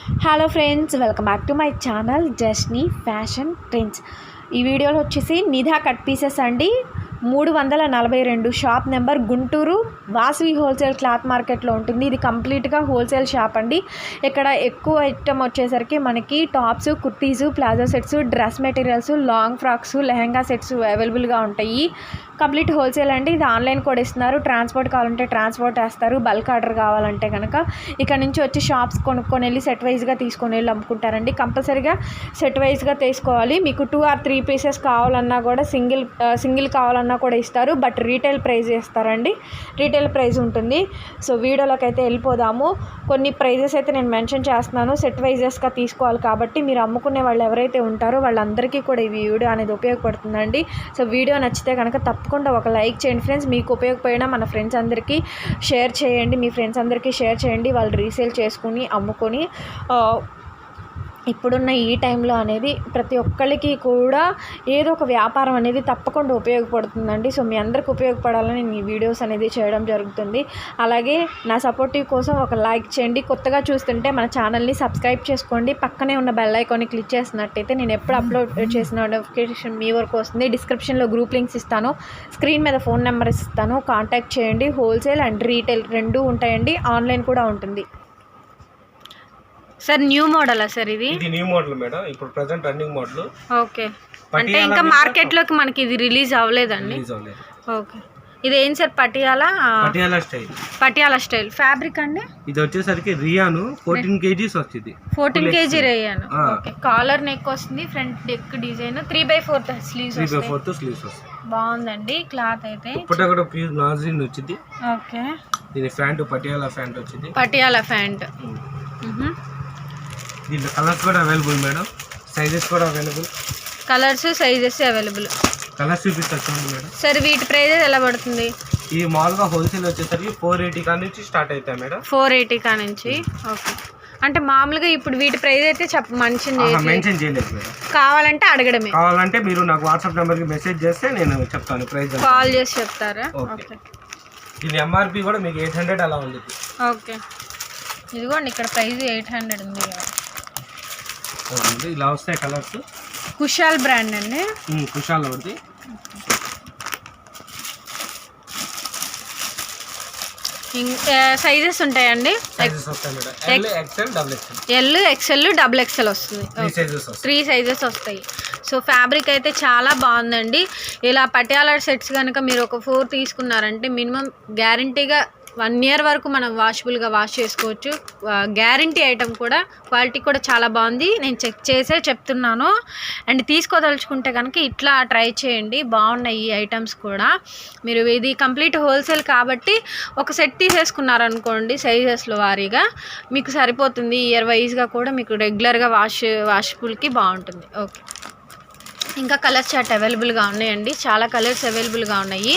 Hello friends, welcome back to my channel Jasni fashion trends. ఈ వీడియోలో వచ్చేసి నిధా కట్ పీసెస్ అండి. 342 shop number, Guntur Vasavi wholesale cloth మార్కెట్లో ఉంటుంది. ఇది కంప్లీట్గా హోల్సేల్ షాప్ అండి. ఇక్కడ ఎక్కువ ఐటమ్ వచ్చేసరికి మనకి tops, kurtis, palazzo sets, dress materials, long frocks, lehenga sets అవైలబుల్గా ఉంటాయి. కంప్లీట్ హోల్సేల్ అండి. ఇది ఆన్లైన్ కూడా ఇస్తున్నారు. ట్రాన్స్పోర్ట్ కావాలంటే ట్రాన్స్పోర్ట్ వేస్తారు. బల్క్ ఆర్డర్ కావాలంటే కనుక ఇక్కడ నుంచి వచ్చి షాప్స్ కొనుక్కొని వెళ్ళి సెట్ వైజ్గా తీసుకొని వెళ్ళి అమ్ముకుంటారండి. కంపల్సరీగా సెట్ వైజ్గా తీసుకోవాలి. మీకు 2 or 3 పీసెస్ కావాలన్నా కూడా సింగిల్ కావాలన్నా కూడా ఇస్తారు. బట్ రీటైల్ ప్రైస్ ఇస్తారండి. రీటైల్ ప్రైస్ ఉంటుంది. సో వీడియోలోకి అయితే వెళ్ళిపోదాము. కొన్ని ప్రైజెస్ అయితే నేను మెన్షన్ చేస్తున్నాను. సెట్ వైజెస్గా తీసుకోవాలి కాబట్టి మీరు అమ్ముకునే వాళ్ళు ఎవరైతే ఉంటారో వాళ్ళందరికీ కూడా ఈ వీడియో అనేది ఉపయోగపడుతుందండి. సో వీడియో నచ్చితే కనుక తప్పకుండా ఒక లైక్ చేయండి ఫ్రెండ్స్. మీకు ఉపయోగపడిన మన ఫ్రెండ్స్ అందరికీ షేర్ చేయండి. మీ ఫ్రెండ్స్ అందరికీ షేర్ చేయండి. వాళ్ళు రీసేల్ చేసుకుని అమ్ముకొని ఇప్పుడున్న ఈ టైంలో అనేది ప్రతి ఒక్కరికి కూడా ఏదో ఒక వ్యాపారం అనేది తప్పకుండా ఉపయోగపడుతుందండి. సో మీ అందరికి ఉపయోగపడాలని నేను ఈ వీడియోస్ అనేది చేయడం జరుగుతుంది. అలాగే నా సపోర్టివ్ కోసం ఒక లైక్ చేయండి. కొత్తగా చూస్తుంటే మన ఛానల్ని సబ్స్క్రైబ్ చేసుకోండి. పక్కనే ఉన్న బెల్ ఐకాన్ని క్లిక్ చేసినట్టయితే నేను ఎప్పుడు అప్లోడ్ చేసిన నోటిఫికేషన్ మీ వరకు వస్తుంది. డిస్క్రిప్షన్లో గ్రూప్ లింక్స్ ఇస్తాను. స్క్రీన్ మీద ఫోన్ నెంబర్ ఇస్తాను. కాంటాక్ట్ చేయండి. హోల్సేల్ అండ్ రీటైల్ రెండూ ఉంటాయండి. ఆన్లైన్ కూడా ఉంటుంది. సార్ న్యూ మోడలా సార్? ఇది న్యూ మోడల్ మేడం. ఇప్పుడు ప్రెజెంట్ రన్నింగ్ మోడల్. ఓకే, అంటే ఇంకా మార్కెట్లోకి మనకి ఇది రిలీజ్ అవ్వలేదండి. ఓకే, ఇది ఏం సార్? పటియాలా స్టైల్ ఫ్యాబ్రిక్ అండి. ఇది వచ్చేసరికి రియాను 14 kgs వస్తుంది. 14 kg రియాను. ఓకే, కాలర్ నెక్ వస్తుంది. ఫ్రంట్ నెక్ డిజైన్ 3/4 స్లీవ్స్ వస్తాయి. బాగుందండి క్లాత్ అయితే. ఇప్పుడు కూడా ప్యూర్ నాజిన్ వచ్చింది. ఓకే, దీని ప్యాంట్ పటియాలా ప్యాంట్ వచ్చింది. పటియాలా ప్యాంట్. దీంట్లో కలర్స్ కూడా అవైలబుల్ మేడం. సైజెస్ కూడా available. Colours sizes available. Colours చూపిస్తాను మేడం. సరే వీటి ప్రైజెస్ ఎలా పడుతుంది? ఈ మామూలుగా హోల్సేల్ వచ్చేసరికి 480 కా నుంచి స్టార్ట్ అవుతాయి మేడం. 480 కా నుంచి. ఓకే, అంటే మామూలుగా ఇప్పుడు వీటి ప్రైస్ అయితే మెన్షన్ చేయలేదు మేడం. కావాలంటే అడగడమే. కావాలంటే మీరు నాకు వాట్సాప్ నెంబర్కి మెసేజ్ చేస్తే నేను చెప్తాను ప్రైస్. కాల్ చేసి చెప్తారా? ఓకే. దీని ఎంఆర్పి కూడా మీకు 800 అలా ఉంది. ఓకే, ఇదిగోండి ఇక్కడ ప్రైస్ 800 ఉంది. ఇలా వస్తాయి కలర్స్. కుషాల్ బ్రాండ్ అండి. కుషాల్ ఒకటి. సైజెస్ ఉంటాయండి. ఎల్, ఎక్స్ఎల్, డబుల్ ఎక్స్ఎల్ వస్తుంది. 3 సైజెస్ వస్తాయి. సో ఫ్యాబ్రిక్ అయితే చాలా బాగుందండి. ఇలా పటియాలా సెట్స్ కనుక మీరు ఒక 4 తీసుకున్నారంటే మినిమం గ్యారంటీగా 1 year వరకు మనం వాషబుల్గా వాష్ చేసుకోవచ్చు. గ్యారంటీ ఐటమ్ కూడా, క్వాలిటీ కూడా చాలా బాగుంది. నేను చెక్ చేసే చెప్తున్నాను. అండ్ తీసుకోదలుచుకుంటే కనుక ఇట్లా ట్రై చేయండి. బాగున్నాయి ఈ ఐటమ్స్ కూడా. మీరు ఇది కంప్లీట్ హోల్సేల్ కాబట్టి ఒక సెట్ తీసేసుకున్నారనుకోండి సైజెస్లో వారీగా మీకు సరిపోతుంది. ఇయర్ వైజ్గా కూడా మీకు రెగ్యులర్గా వాషబుల్కి బాగుంటుంది. ఓకే, ఇంకా కలర్స్ చార్ట్ అవైలబుల్గా ఉన్నాయండి. చాలా కలర్స్ అవైలబుల్గా ఉన్నాయి.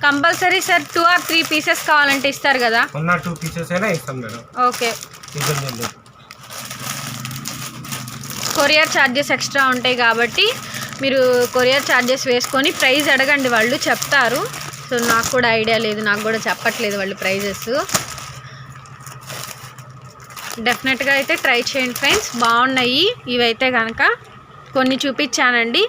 కంపల్సరీ సార్ 2 or 3 పీసెస్ కావాలంటే ఇస్తారు కదా? 1 or 2 పీసెస్ అయినా ఇస్తాం madam. Okay, courier charges extra ఉంటాయి కాబట్టి మీరు కొరియర్ ఛార్జెస్ వేసుకొని ప్రైస్ అడగండి, వాళ్ళు చెప్తారు. సో నాకు కూడా ఐడియా లేదు, నాకు కూడా చెప్పట్లేదు వాళ్ళు ప్రైజెస్. డెఫినెట్గా అయితే ట్రై చేయండి ఫ్రెండ్స్. బాగున్నాయి ఇవైతే కనుక. కొన్ని చూపించానండి.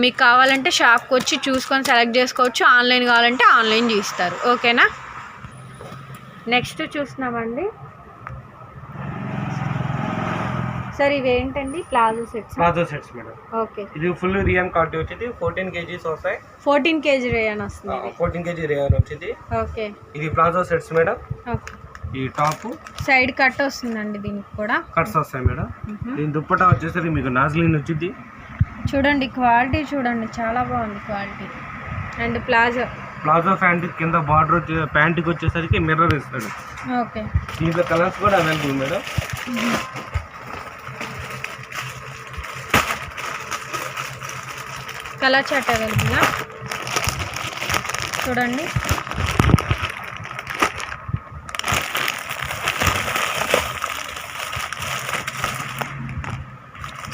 మీకు కావాలంటే షాప్కి వచ్చి చూసుకొని సెలెక్ట్ చేసుకోవచ్చు. ఆన్లైన్ కావాలంటే ఆన్లైన్ చేస్తారు. ఓకేనా? నెక్స్ట్ చూస్తున్నామండి. సార్ ఇవేంటండి? Palazzo sets madam. ఓకే, ఇది ఫుల్ రియాన్ కాట్ వచ్చింది. 14 kgs వస్తాయి. 14 kg రియాన్ వస్తుంది. 14 kg రియాన్ వచ్చింది. ఓకే, ఇది ప్లాజో సెట్స్ మేడం. ఓకే, ఈ టాప్ సైడ్ కట్ వస్తుందండి. దీనికి కూడా కట్స్ వస్తాయి మేడం. దీని దుప్పటా వచ్చేసరికి మీకు నాజ్లిన్ వచ్చింది. చూడండి క్వాలిటీ, చూడండి చాలా బాగుంది క్వాలిటీ. అండ్ ప్లాజో ప్యాంట్ కింద బార్డర్ ప్యాంట్కి వచ్చేసరికి మిర్రర్ ఇస్తాడు. ఓకే, దీంట్లో కలర్స్ కూడా available madam. Colour chart available. చూడండి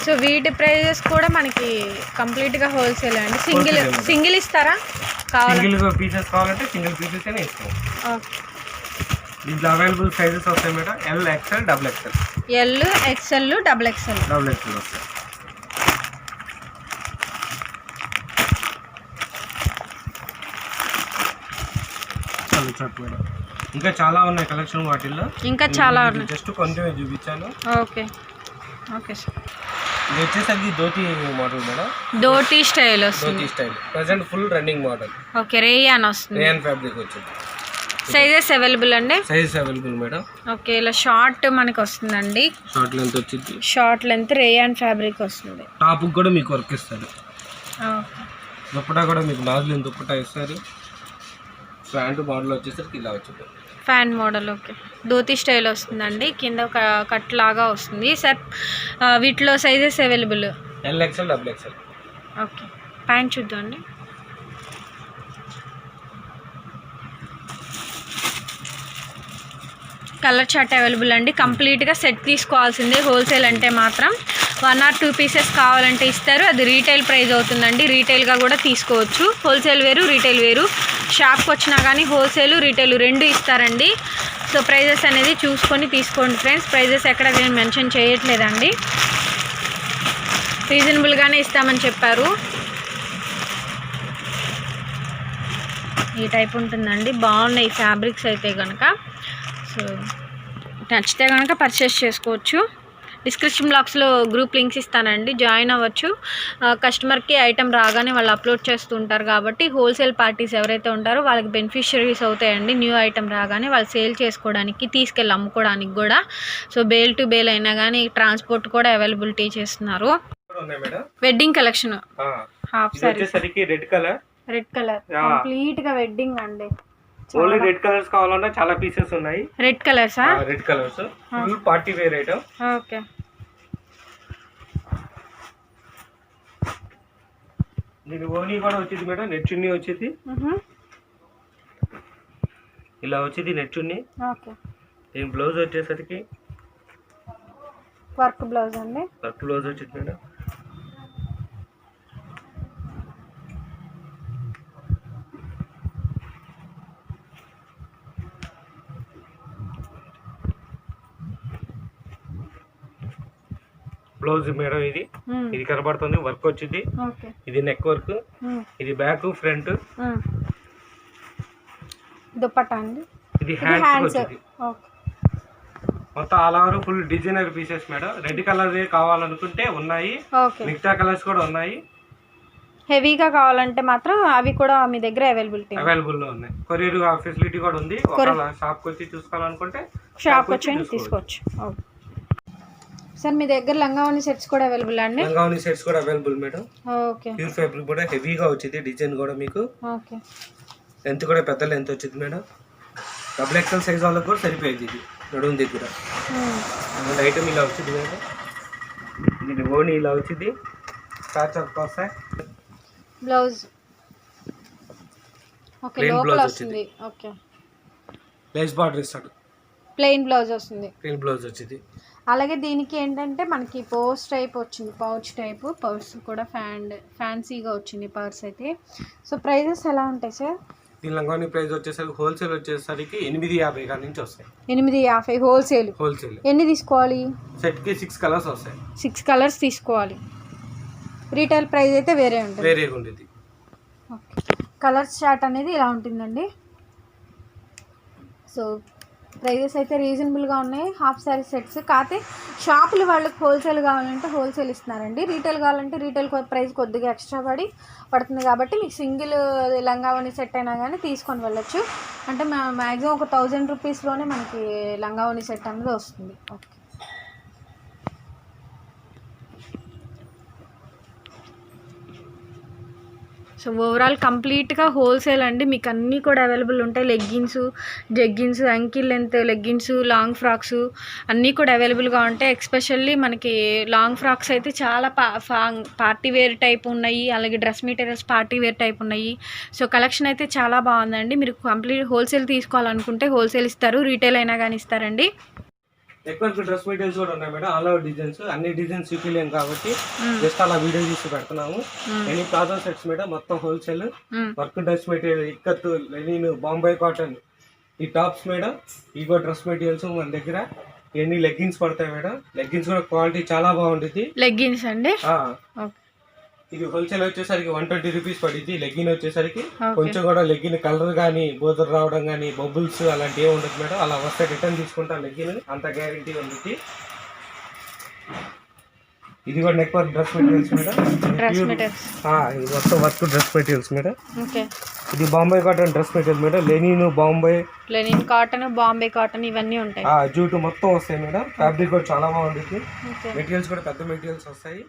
సో వీటి ప్రైజెస్ కూడా మనకి కంప్లీట్గా హోల్సేల్ అండి. సింగిల్ ఇస్తారా? సింగిల్ పీసెస్ కావాలంటే సింగిల్ పీసెస్ అయినా ఇస్తాం. దీంట్లో అవైలబుల్ సైజెస్ వస్తాయి madam. L, XL, double XL. L, XL, double XL. Double XL వస్తాయి. మేడం ఇంకా చాలా ఉన్నాయి కలెక్షన్ వాటిల్లో. ఇంకా చాలా ఉన్నాయి. జస్ట్ కొంచెం చూపించాను. Okay okay sir. ఇది వచ్చేసరికి dhoti model madam. Dhoti style వస్తుంది. Dhoti style present full running model. Okay, rayon వస్తుంది. రేయాన్ ఫ్యాబ్రిక్ వచ్చింది. సైజెస్ అవైలబుల్ అండి? Sizes available madam. ఓకే, ఇలా షార్ట్ మనకి వస్తుందండి. షార్ట్ లెంత్ వచ్చింది. షార్ట్ లెంత్ రేయాన్ ఫ్యాబ్రిక్ వస్తుంది. టాప్ కూడా మీకు వర్క్ ఇస్తారు. ఓకే, దుప్పటా కూడా మీకు నాజులిన్ దుప్పటా ఇస్తారు. ప్యాంటు మోడల్ వచ్చేసరికి ఇలా వచ్చింది. Fan model. Okay, dhoti style వస్తుందండి. కింద ఒక కట్ లాగా వస్తుంది సార్. వీటిలో sizes available? L, XL, double XL. Okay, pant చూద్దామండి. కలర్ చార్ట్ అవైలబుల్ అండి. కంప్లీట్గా సెట్ తీసుకోవాల్సిందే. హోల్సేల్ అంటే మాత్రం 1 or 2 పీసెస్ కావాలంటే ఇస్తారు. అది రీటైల్ ప్రైస్ అవుతుందండి. రీటైల్గా కూడా తీసుకోవచ్చు. హోల్సేల్ వేరు, రీటైల్ వేరు. షాప్కి వచ్చినా కానీ హోల్సేల్, రీటైల్ రెండు ఇస్తారండి. సో ప్రైజెస్ అనేది చూసుకొని తీసుకోండి ఫ్రెండ్స్. ప్రైజెస్ ఎక్కడ నేను మెన్షన్ చేయట్లేదండి, రీజనబుల్గానే ఇస్తామని చెప్పారు. ఈ టైప్ ఉంటుందండి. బాగున్నాయి ఫ్యాబ్రిక్స్ అయితే కనుక. సో నచ్చితే కనుక పర్చేస్ చేసుకోవచ్చు. డిస్క్రిప్షన్ బాక్స్లో గ్రూప్ లింక్స్ ఇస్తానండి, జాయిన్ అవ్వచ్చు. కస్టమర్కి ఐటెం రాగానే వాళ్ళు అప్లోడ్ చేస్తూ ఉంటారు కాబట్టి హోల్సేల్ పార్టీస్ ఎవరైతే ఉంటారో వాళ్ళకి బెనిఫిషరీస్ అవుతాయండి. న్యూ ఐటెం రాగానే వాళ్ళు సేల్ చేసుకోవడానికి, తీసుకెళ్ళి అమ్ముకోవడానికి కూడా. సో బేల్ టు బేల్ అయినా కానీ ట్రాన్స్పోర్ట్ కూడా అవైలబిలిటీ చేస్తున్నారు. Wedding collection half sari. Red colour. Red colour కంప్లీట్గా వెడ్డింగ్ అండి. ఓన్లీ రెడ్ కలర్స్ కావాలన్నా చాలా పీసెస్ ఉన్నాయి. రెడ్ కలర్సా? Red colours full party wear item. Okay, దీని ఓనీ కూడా వచ్చింది మేడం. నెట్ చున్నీ వచ్చింది. ఇలా వచ్చింది నెట్ చున్నీ. ఓకే, దీని బ్లౌజ్ వచ్చేసరికి వర్క్ బ్లౌజ్ అండి. వర్క్ బ్లౌజ్ వచ్చింది మేడం. బ్లౌజ్ మేడం ఇది కనబడుతుంది. వర్క్ వచ్చింది. ఇది నెక్ వర్క్. ఇది బ్యాక్, ఫ్రంట్. దుపట్టా అండి. ఇది హ్యాండ్స్ వచ్చింది. మొత్తం all over full designer pieces madam. Red colour కావాలనుకుంటే ఉన్నాయి, మిగతా కలర్స్ కూడా ఉన్నాయి. హెవీగా కావాలంటే మాత్రం అవి కూడా మీ దగ్గర అవైలబుల్ లో ఉన్నాయి. కొరియర్ ఫెసిలిటీ కూడా ఉంది. షాప్కి వచ్చి చూసుకోవాలనుకుంటే షాప్కి వచ్చి తీసుకోవచ్చు. సార్ మీ దగ్గర లంగావని సెట్స్ కూడా అవైలబుల్ అండి? లంగావని సెట్స్ కూడా available madam. Okay, pure fabric కూడా హెవీగా వచ్చింది. డిజైన్ కూడా మీకు ఓకే. లెంత్ కూడా పెద్ద లెంత్ వచ్చింది మేడం. డబుల్ ఎక్స్ఎల్ సైజ్ వాళ్ళకి కూడా సరిపోయింది. ఇది నడుము దగ్గర ఐటమ్ ఇలా వచ్చింది మేడం. ఇది ఓని ఇలా వచ్చింది. బ్లౌజ్ ఓకే, లోపల వస్తుంది. ఓకే, లేస్ బార్డర్ ఇస్తాడు. ప్లెయిన్ బ్లౌజ్ వస్తుంది. ప్లెయిన్ బ్లౌజ్ వచ్చింది. అలాగే దీనికి ఏంటంటే మనకి పర్స్ టైప్ వచ్చింది. పౌచ్ టైప్ పర్స్ కూడా ఫ్యాన్సీగా వచ్చింది పర్స్ అయితే. సో ప్రైజెస్ ఎలా ఉంటాయి సార్? దీని లంగాని ప్రైస్ వచ్చేసరికి హోల్సేల్ వచ్చేసరికి 850 కాడి నుంచి వస్తాయి. 850 హోల్సేల్. ఎన్ని తీసుకోవాలి? సెట్కి 6 కలర్స్ వస్తాయి. 6 కలర్స్ తీసుకోవాలి. రీటైల్ ప్రైస్ అయితే వేరేగా ఉంటుంది. ఓకే, కలర్స్ చార్ట్ అనేది ఇలా ఉంటుందండి. సో ప్రైజెస్ అయితే రీజనబుల్గా ఉన్నాయి. Half sari sets. కాకపోతే షాపులు వాళ్ళకి హోల్సేల్ కావాలంటే హోల్సేల్ ఇస్తున్నారండి. రీటైల్ కావాలంటే రీటైల్ ప్రైస్ కొద్దిగా ఎక్స్ట్రా పడుతుంది కాబట్టి మీకు సింగిల్ లంగావని సెట్ అయినా కానీ తీసుకొని వెళ్ళొచ్చు. అంటే మ్యాక్సిమం ఒక 1000 రూపీస్లోనే మనకి లంగావని సెట్ అనేది వస్తుంది. ఓకే, సో ఓవరాల్ కంప్లీట్గా హోల్సేల్ అండి. మీకు అన్నీ కూడా అవైలబుల్ ఉంటాయి. Jeggings, ankle length leggings, long frocks అన్నీ కూడా అవైలబుల్గా ఉంటాయి. ఎస్పెషల్లీ మనకి లాంగ్ ఫ్రాక్స్ అయితే చాలా పార్టీ వేర్ టైప్ ఉన్నాయి. అలాగే dress materials party wear type ఉన్నాయి. సో కలెక్షన్ అయితే చాలా బాగుందండి. మీరు కంప్లీట్ హోల్సేల్ తీసుకోవాలనుకుంటే హోల్సేల్ ఇస్తారు, రీటైల్ అయినా కానీ ఇస్తారండి. ఎక్కువ డ్రెస్ మెటీరియల్స్ కూడా ఉన్నాయి మేడం. All over designs. అన్ని డిజైన్స్ చూపించలేము కాబట్టి జస్ట్ అలా వీడియో తీసి పెడుతున్నాము. ఎనీ ప్లాజో సెట్స్ మేడం మొత్తం wholesale. Work dress material, ikat, linen, Bombay cotton, ఈ టాప్స్ మేడం ఇగో డ్రెస్ మెటీరియల్స్ మన దగ్గర ఇవన్నీ లెగ్గిన్స్ పడతాయి మేడం. లెగ్గిన్స్ కూడా క్వాలిటీ చాలా బాగుంటుంది. లెగ్గిన్స్ అండి. ఓకే. ఇది హోల్సేల్ వచ్చేసరికి 120 రూపీస్ పడింది. లెగ్గిన్ వచ్చేసరికి ఓకే. కొంచెం కూడా లెగ్గిన్ కలర్ కానీ బోదర్ రావడం కానీ బబుల్స్ అలాంటివి ఏమి ఉండదు మేడం. అలా వస్తే రిటర్న్ తీసుకుంటా లెగ్గిన్ అంత గ్యారంటీ ఉంది. ఇది కూడా neck work dress materials madam. Dress materials ఇది మొత్తం work dress materials madam. Okay. ఇది Bombay cotton dress material madam. Linen Bombay, linen cotton, Bombay cotton ఇవన్నీ ఉంటాయి. జూట్ మొత్తం వస్తాయి మేడం. ఫ్యాబ్రిక్ కూడా చాలా బాగుంటుంది. ఓకే. మెటీరియల్స్ కూడా పెద్ద మెటీరియల్స్ వస్తాయి.